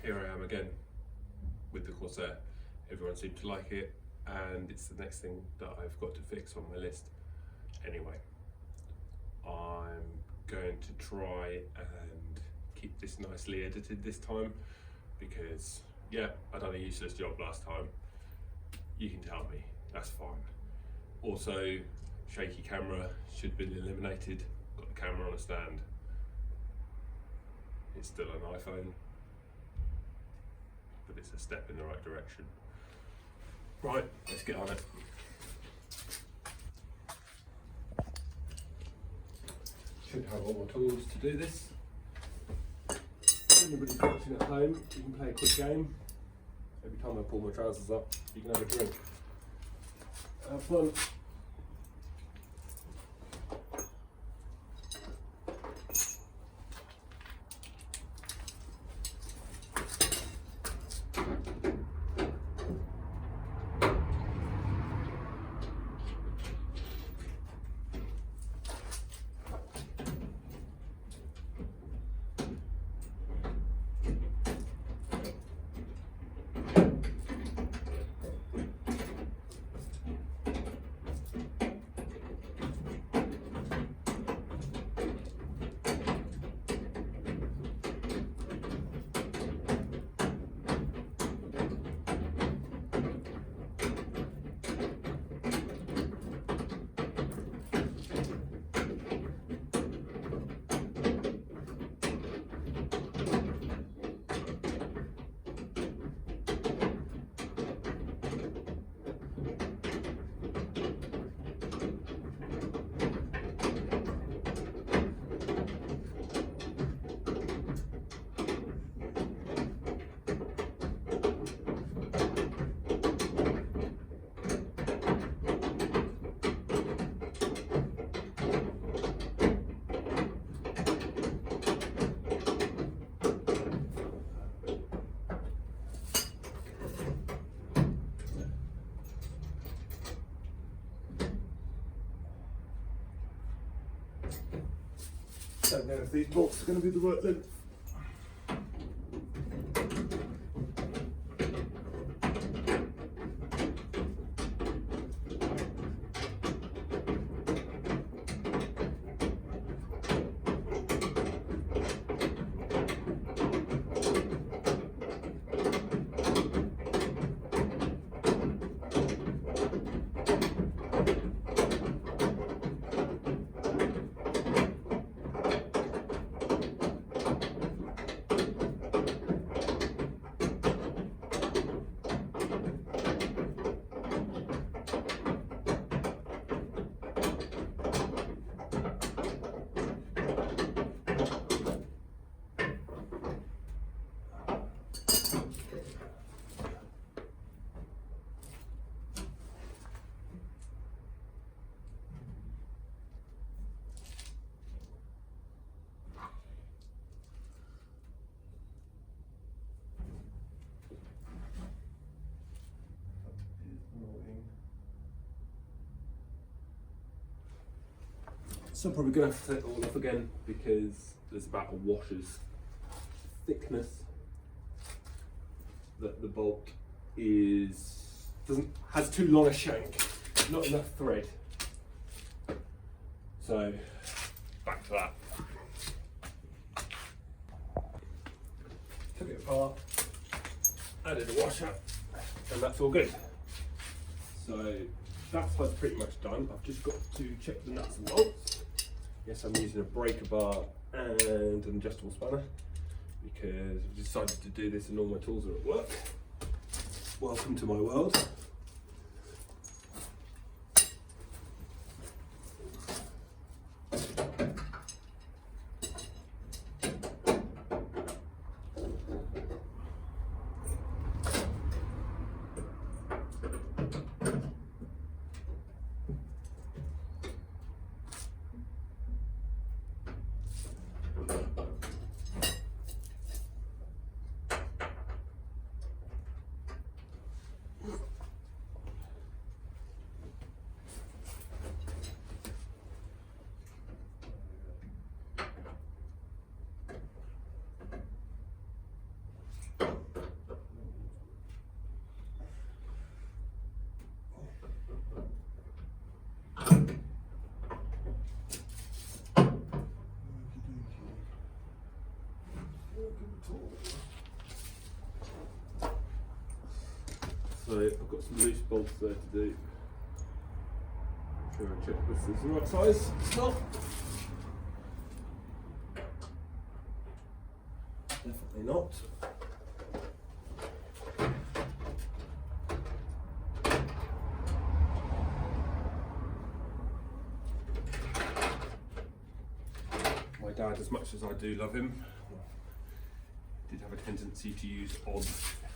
here I am again with the Corsair. Everyone seemed to like it, and it's the next thing that I've got to fix on my list. Anyway, I'm going to try and keep this nicely edited this time, because yeah, I done a useless job last time. You can tell me, that's fine. Also, shaky camera should have been eliminated. Got the camera on a stand. It's still an iPhone, but it's a step in the right direction. Right, let's get on it. Should have all my tools to do this. If anybody's watching at home, you can play a quick game. Every time I pull my trousers up, you can have a drink. Have fun. Don't know if these bolts are going to be the right length. So I'm probably going to have to take it all off again, because there's about a washer's thickness that the bolt has too long a shank, not enough thread. So back to that. Took it apart, added a washer, and that's all good. So that side's pretty much done. I've just got to check the nuts and bolts. Yes, I'm using a breaker bar and an adjustable spanner, because I've decided to do this and all my tools are at work. Welcome to my world. So I've got some loose bolts there to do. Make sure I check this is the right size. It's not. Definitely not. My dad, as much as I do love him, did have a tendency to use odd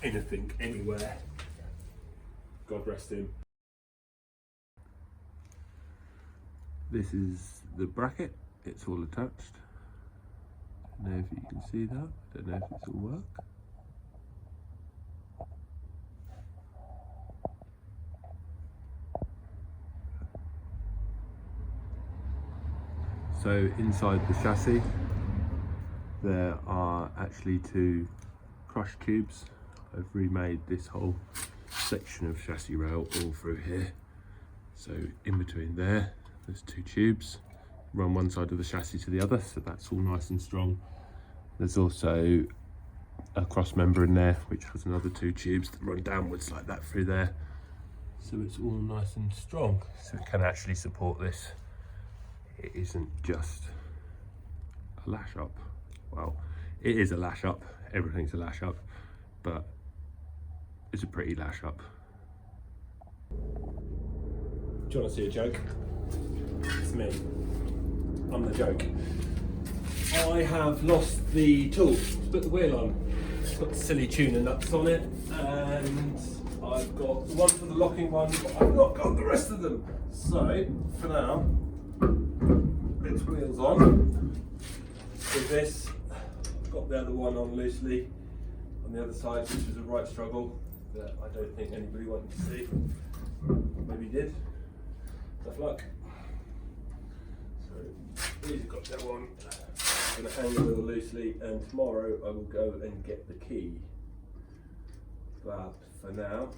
anything, anywhere. God rest him. This is the bracket, it's all attached. Don't know if you can see that, don't know if this will work. So inside the chassis there are actually two crush tubes. I've remade this whole section of chassis rail all through here. So in between there, there's two tubes, run one side of the chassis to the other, so that's all nice and strong. There's also a cross member in there, which has another two tubes that run downwards like that through there. So it's all nice and strong. So it can actually support this. It isn't just a lash up. Well, it is a lash up, everything's a lash up, but it's a pretty lash up. Do you want to see a joke? It's me. I'm the joke. I have lost the tool to put the wheel on. It's got silly tuner nuts on it, and I've got one for the locking one, but I've not got the rest of them. So, for now, its wheels on. With this, I've got the other one on loosely on the other side, which is a right struggle that I don't think anybody wanted to see. Maybe did. Tough luck. So these have got to go on. I'm going to hang the wheel loosely, and tomorrow I will go and get the key. But for now,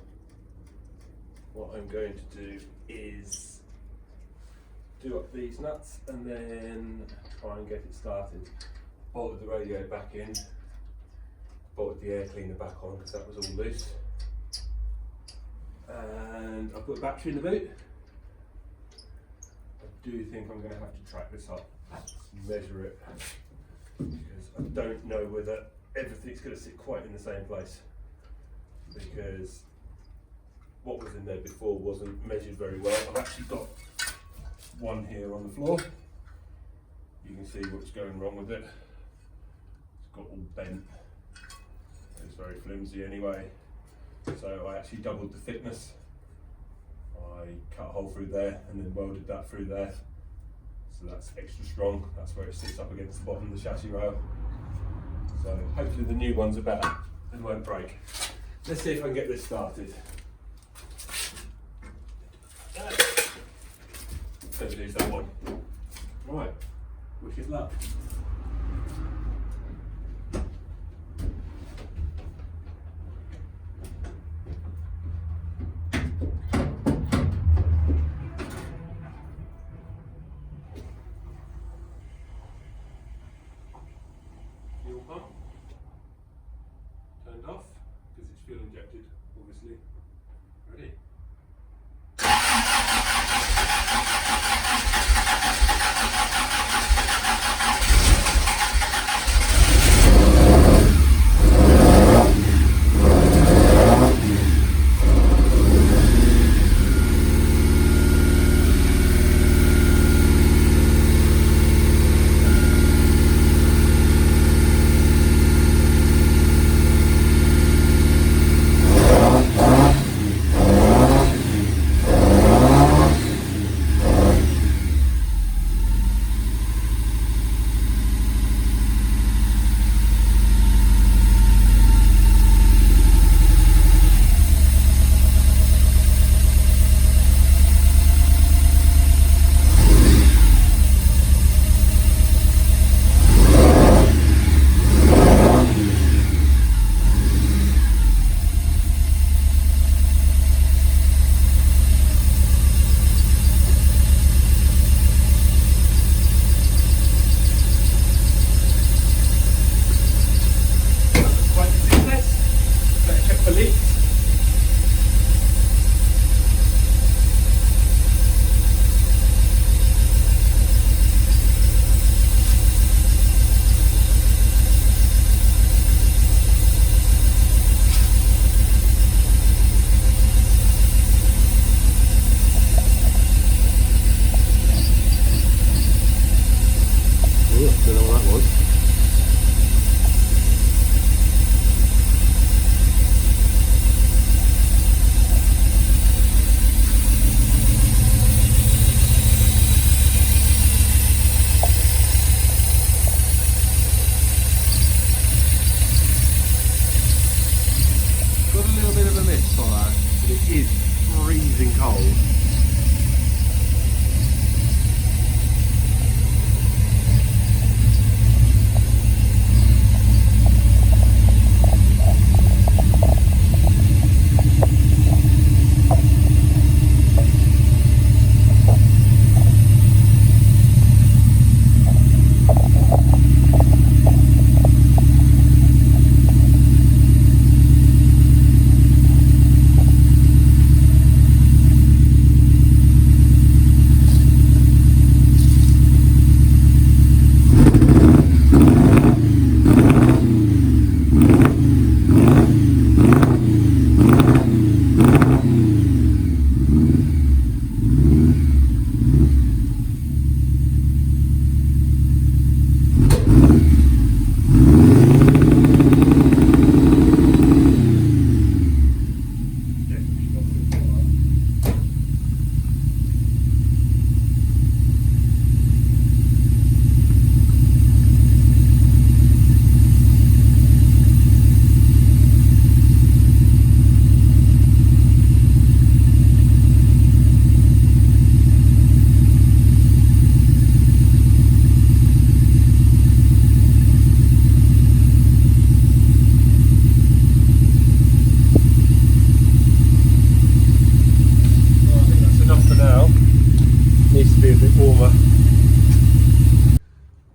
what I'm going to do is do up these nuts and then try and get it started. Bolted the radio back in, bolted the air cleaner back on because that was all loose. And I've put a battery in the boot. I do think I'm going to have to track this up, measure it, because I don't know whether everything's going to sit quite in the same place, because what was in there before wasn't measured very well. I've actually got one here on the floor. You can see what's going wrong with it. It's got all bent. It's very flimsy anyway. So I actually doubled the thickness. I cut a hole through there and then welded that through there. So that's extra strong. That's where it sits up against the bottom of the chassis rail. So hopefully the new ones are better and won't break. Let's see if I can get this started. Don't lose that one. Right, wish us luck. Fuel pump turned off because it's fuel injected, obviously. Ready?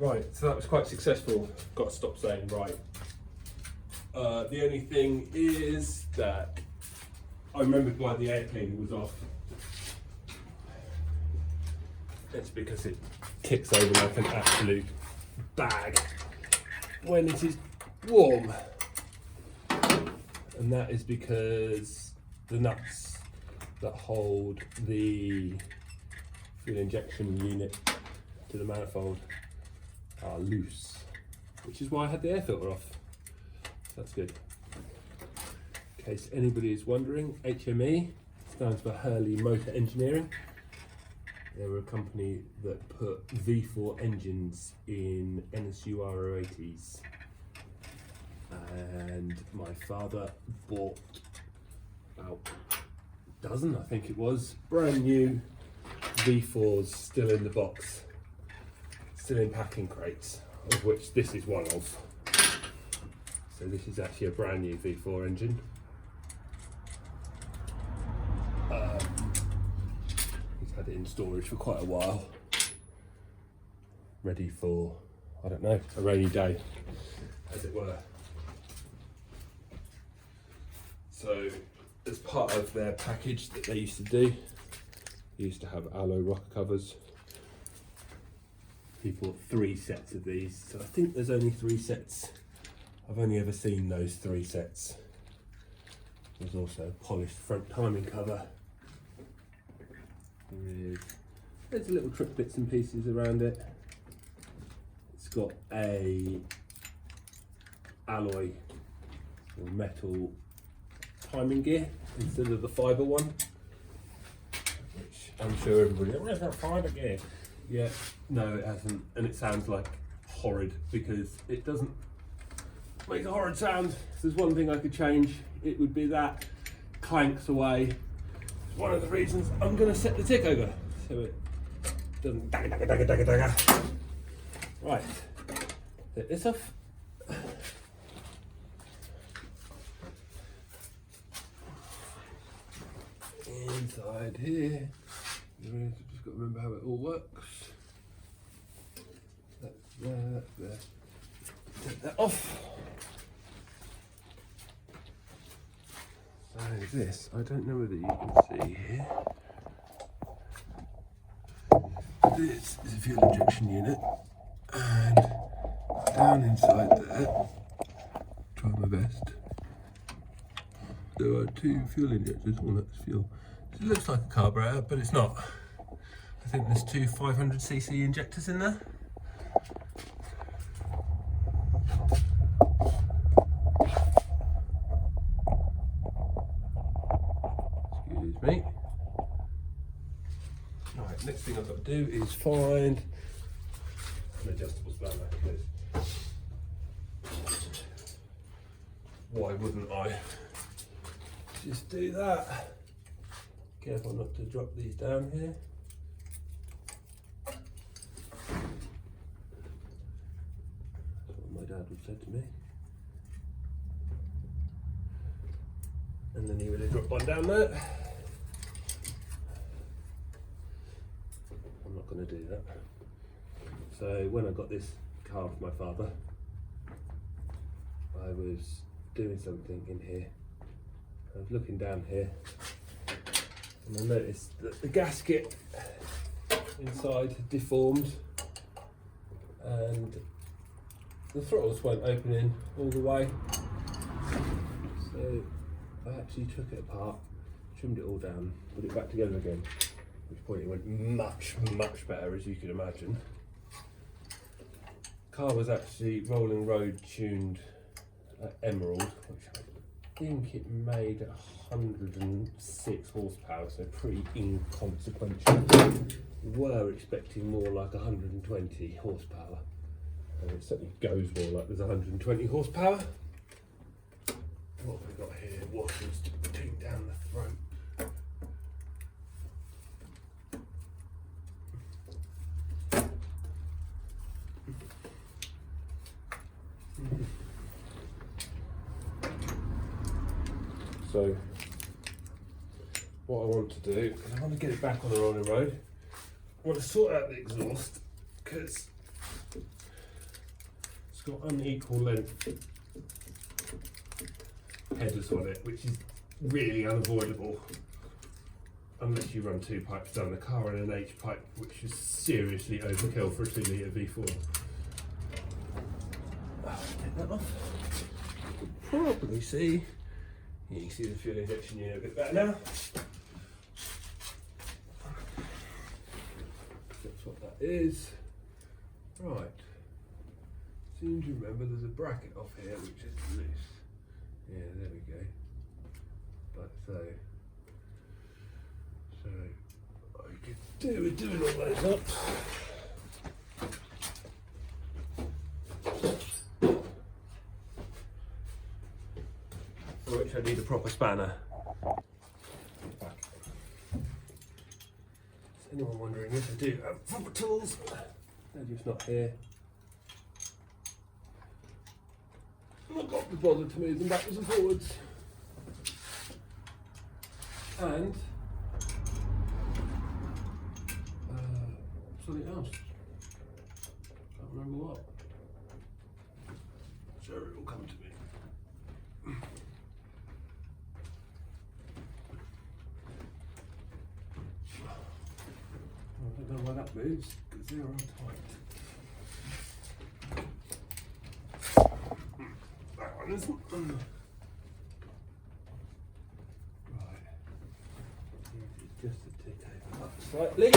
Right, so that was quite successful. Got to stop saying right. The only thing is that I remembered why the air cleaner was off. It's because it kicks over like an absolute bag when it is warm. And that is because the nuts that hold the fuel injection unit to the manifold are loose, which is why I had the air filter off. So that's good. In case anybody is wondering, HME stands for Hurley Motor Engineering. They were a company that put V4 engines in NSU 80s. And my father bought about a dozen, I think it was, brand new V4s still in the box, still in packing crates, of which this is one of. So this is actually a brand new V4 engine. He's had it in storage for quite a while, ready for, I don't know, a rainy day, as it were. So, as part of their package that they used to do, they used to have alloy rocker covers. He bought 3 sets of these, so I think there's only 3 sets. I've only ever seen those 3 sets. There's also a polished front timing cover with there's little trick bits and pieces around it. It's got a alloy or metal timing gear instead of the fibre one, which I'm sure everybody, where's that fibre gear? Yeah, no it hasn't, and it sounds like horrid because it doesn't make a horrid sound. If there's one thing I could change, it would be that. Clanks away. It's one of the reasons I'm going to set the tick over so it doesn't dagga dagga dagga dagga dagga. Right, take this off. Inside here, you've just got to remember how it all works. That's there, that's there. Take that off. So this, I don't know whether you can see here. This is a fuel injection unit, and down inside there, try my best, there are 2 fuel injectors. Well, that's fuel. It looks like a carburetor, but it's not. I think there's 2 500cc injectors in there. Excuse me. Right, next thing I've got to do is find an adjustable spanner, because why wouldn't I just do that? Careful not to drop these down here. That's what my dad would say to me. And then he would have dropped one down there. I'm not going to do that. So when I got this car for my father, I was doing something in here. I was looking down here, and I noticed that the gasket inside had deformed, and the throttles weren't opening all the way. So I actually took it apart, trimmed it all down, put it back together again, at which point it went much better, as you can imagine. The car was actually rolling road tuned at Emerald, which I think it made 106 horsepower, so pretty inconsequential. We were expecting more like 120 horsepower, and it certainly goes more like there's 120 horsepower. What have we got here? Washers to take down the throat. So what I want to do is I want to get it back on the rolling road. I want to sort out the exhaust, because got unequal length headers on it, which is really unavoidable unless you run 2 pipes down the car and an H pipe, which is seriously overkill for a 2 litre V4. Take that off. You can probably see. You can see the fuel injection unit a bit better now. That's what that is. Right. Seem to remember there's a bracket off here which is loose. Yeah, there we go. Like so. So what I could do with doing all those up. For which I need a proper spanner. Is anyone wondering if I do have proper tools? They're just not here. And I've got to bother to move them backwards and forwards. And something else. Can't remember what. Sure, it will come to me. I don't know why that moves, because they are all tight. That one isn't. Right. Just to tick over up slightly.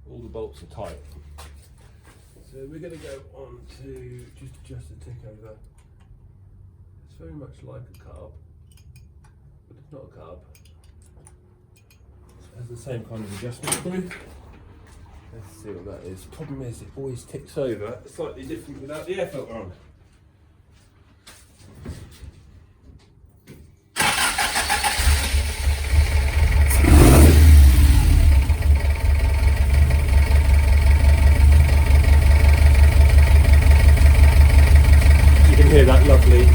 All the bolts are tight. So we're going to go on to just adjust the tick over. It's very much like a carb, but it's not a carb. It has the same kind of adjustment screw. Let's see what that is. Problem is it always ticks over slightly different without the air filter on. Hear that lovely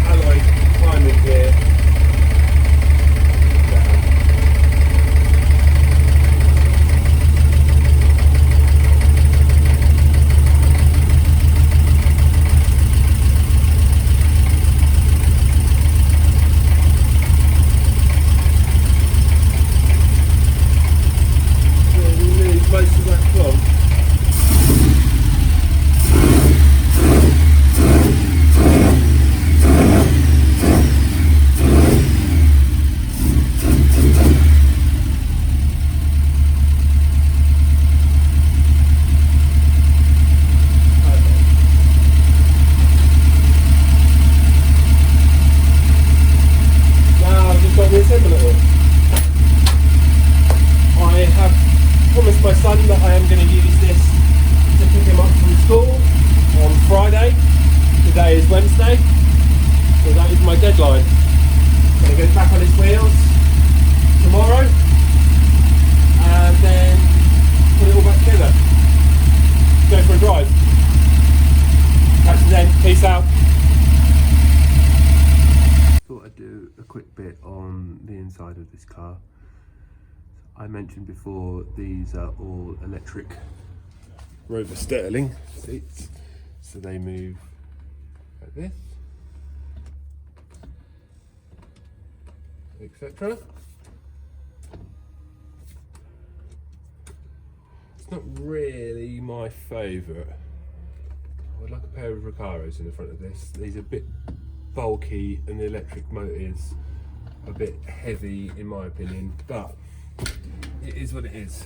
alloy climbing here. inside of this car. I mentioned before, these are all electric Rover Sterling seats, so they move like this, etc. It's not really my favourite. I'd like a pair of Recaros in the front of this. These are a bit bulky and the electric motor is a bit heavy in my opinion, but it is what it is.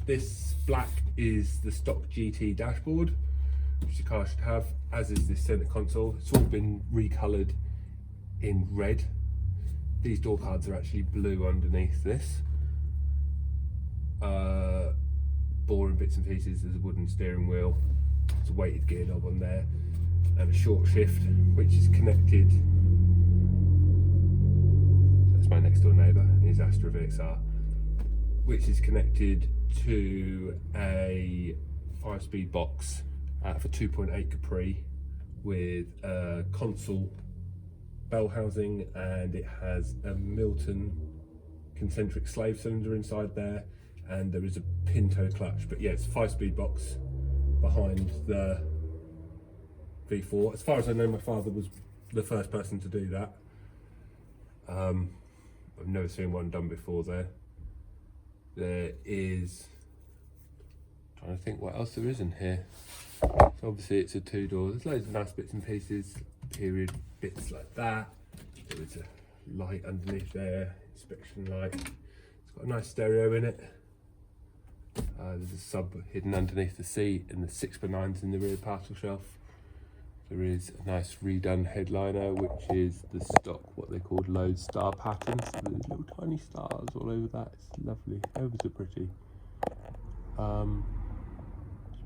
This black is the stock GT dashboard, which the car should have, as is this centre console. It's all been recoloured in red. These door cards are actually blue underneath this. Boring bits and pieces, there's a wooden steering wheel, there's a weighted gear knob on there, and a short shift, which is connected. That's my next door neighbour, his Astra VXR, which is connected to a 5-speed box for 2.8 Capri with a console bell housing, and it has a Milton concentric slave cylinder inside there, and there is a Pinto clutch. But yeah, it's a 5-speed box behind the V4. As far as I know, my father was the first person to do that. I've never seen one done before there. There is, I'm trying to think what else there is in here. So obviously it's a 2-door. There's loads of nice bits and pieces, period bits like that. There is a light underneath there, inspection light. It's got a nice stereo in it. There's a sub hidden underneath the seat, and the 6x9s in the rear parcel shelf. There is a nice redone headliner, which is the stock, what they called lodestar pattern. So there's little tiny stars all over that. It's lovely, ever so pretty. It's a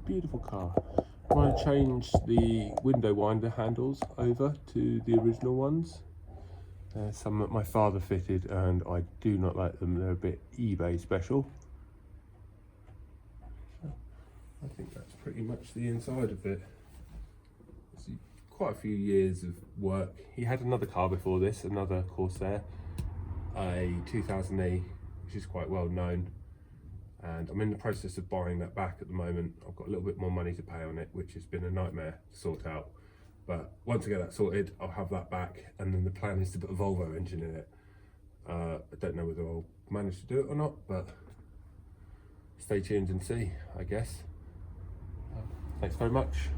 beautiful car. I want to change the window winder handles over to the original ones. Some that my father fitted, and I do not like them. They're a bit eBay special. I think that's pretty much the inside of it. See, quite a few years of work. He had another car before this, another Corsair, a 2000E, which is quite well known, and I'm in the process of buying that back at the moment. I've got a little bit more money to pay on it, which has been a nightmare to sort out, but once I get that sorted, I'll have that back, and then the plan is to put a Volvo engine in it. I don't know whether I'll manage to do it or not, but stay tuned and see, I guess. Thanks very much.